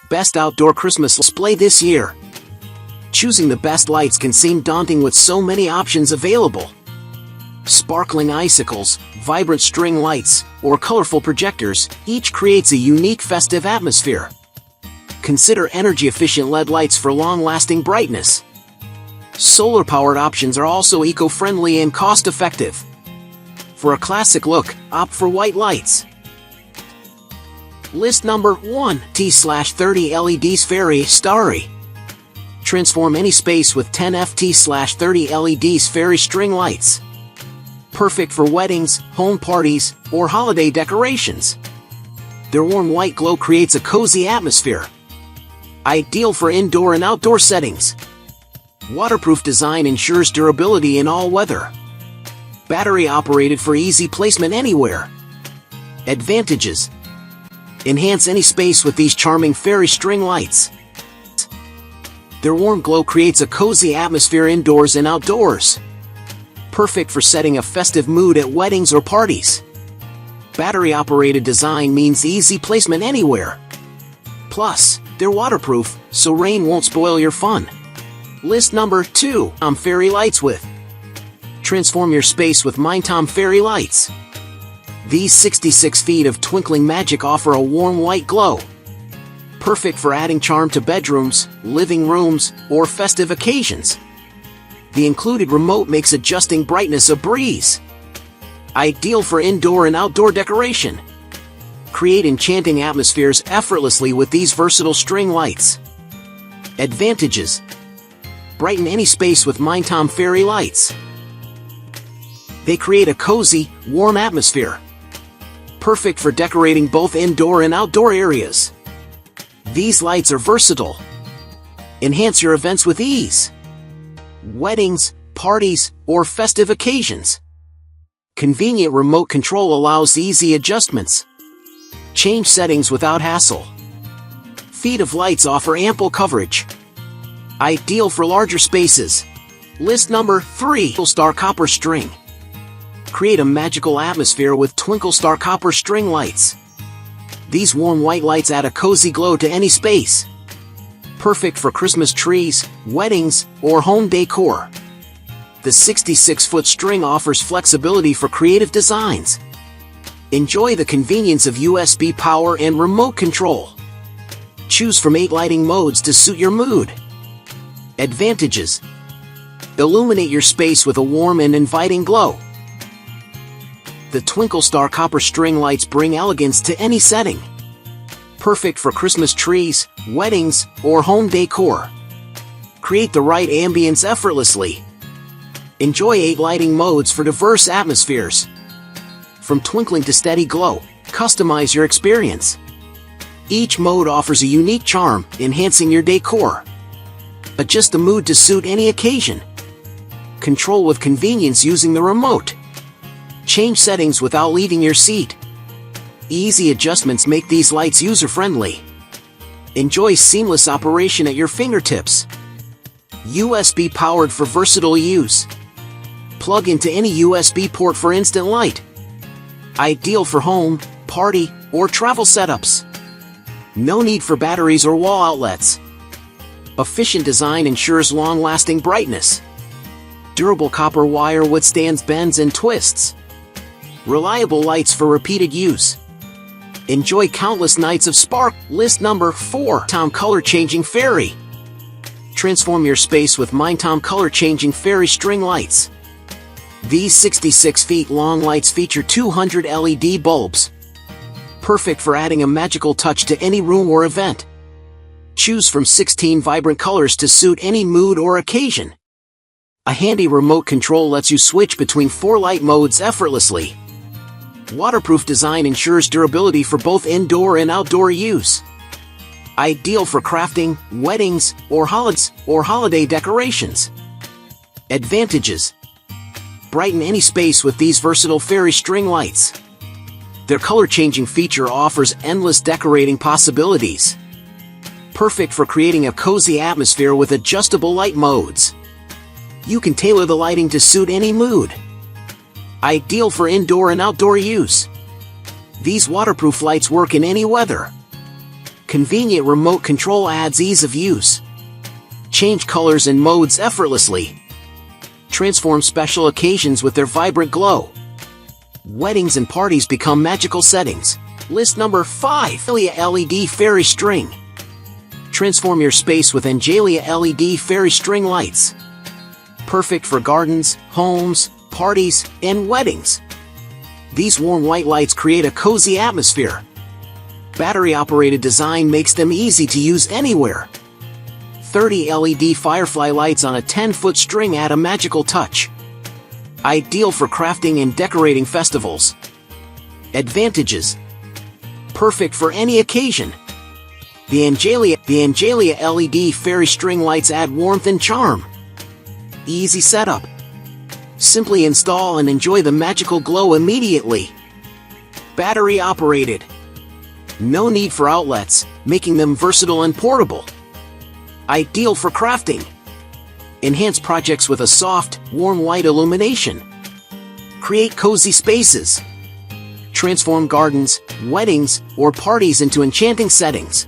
Best outdoor Christmas display this year. Choosing the best lights can seem daunting with so many options available. Sparkling icicles, vibrant string lights, or colorful projectors, each creates a unique festive atmosphere. Consider energy-efficient LED lights for long-lasting brightness. Solar-powered options are also eco-friendly and cost-effective. For a classic look, opt for white lights. List number 1. T/30 LEDs Fairy Starry. Transform any space with 10 FT/30 LEDs fairy string lights. Perfect for weddings, home parties, or holiday decorations. Their warm white glow creates a cozy atmosphere. Ideal for indoor and outdoor settings. Waterproof design ensures durability in all weather. Battery operated for easy placement anywhere. Advantages: enhance any space with these charming fairy string lights. Their warm glow creates a cozy atmosphere indoors and outdoors. Perfect for setting a festive mood at weddings or parties. Battery-operated design means easy placement anywhere. Plus, they're waterproof, so rain won't spoil your fun. List number 2. Fairy lights with. Transform your space with Mindtom Fairy lights. These 66 feet of twinkling magic offer a warm white glow. Perfect for adding charm to bedrooms, living rooms, or festive occasions. The included remote makes adjusting brightness a breeze. Ideal for indoor and outdoor decoration. Create enchanting atmospheres effortlessly with these versatile string lights. Advantages: brighten any space with Mindtom Fairy lights. They create a cozy, warm atmosphere. Perfect for decorating both indoor and outdoor areas. These lights are versatile. Enhance your events with ease. Weddings, parties, or festive occasions. Convenient remote control allows easy adjustments. Change settings without hassle. Feet of lights offer ample coverage. Ideal for larger spaces. List number 3. Twinkle Star Copper String. Create a magical atmosphere with Twinkle Star Copper String lights. These warm white lights add a cozy glow to any space. Perfect for Christmas trees, weddings, or home decor. The 66-foot string offers flexibility for creative designs. Enjoy the convenience of USB power and remote control. Choose from 8 lighting modes to suit your mood. Advantages: illuminate your space with a warm and inviting glow. The Twinkle Star Copper String lights bring elegance to any setting. Perfect for Christmas trees, weddings, or home decor. Create the right ambience effortlessly. Enjoy 8 lighting modes for diverse atmospheres. From twinkling to steady glow, customize your experience. Each mode offers a unique charm, enhancing your decor. Adjust the mood to suit any occasion. Control with convenience using the remote. Change settings without leaving your seat. Easy adjustments make these lights user-friendly. Enjoy seamless operation at your fingertips. USB powered for versatile use. Plug into any USB port for instant light. Ideal for home, party, or travel setups. No need for batteries or wall outlets. Efficient design ensures long-lasting brightness. Durable copper wire withstands bends and twists. Reliable lights for repeated use. Enjoy countless nights of spark. List number 4. Mindtom Color Changing Fairy. Transform your space with Mindtom Color Changing Fairy string lights. These 66 feet long lights feature 200 LED bulbs. Perfect for adding a magical touch to any room or event. Choose from 16 vibrant colors to suit any mood or occasion. A handy remote control lets you switch between 4 light modes effortlessly. Waterproof design ensures durability for both indoor and outdoor use. Ideal for crafting, weddings, or holiday decorations. Advantages: brighten any space with these versatile fairy string lights. Their color-changing feature offers endless decorating possibilities. Perfect for creating a cozy atmosphere with adjustable light modes. You can tailor the lighting to suit any mood. Ideal for indoor and outdoor use. These waterproof lights work in any weather. Convenient remote control adds ease of use. Change colors and modes effortlessly. Transform special occasions with their vibrant glow. Weddings and parties become magical settings. List number 5. Angelia LED Fairy String. Transform your space with Angelia LED Fairy String Lights. Perfect for gardens, homes, parties, and weddings. These warm white lights create a cozy atmosphere. Battery-operated design makes them easy to use anywhere. 30 LED firefly lights on a 10-foot string add a magical touch. Ideal for crafting and decorating festivals. Advantages: perfect for any occasion. The Angelia LED Fairy String Lights add warmth and charm. Easy setup. Simply install and enjoy the magical glow immediately. Battery operated. No need for outlets, making them versatile and portable. Ideal for crafting. Enhance projects with a soft, warm white illumination. Create cozy spaces. Transform gardens, weddings, or parties into enchanting settings.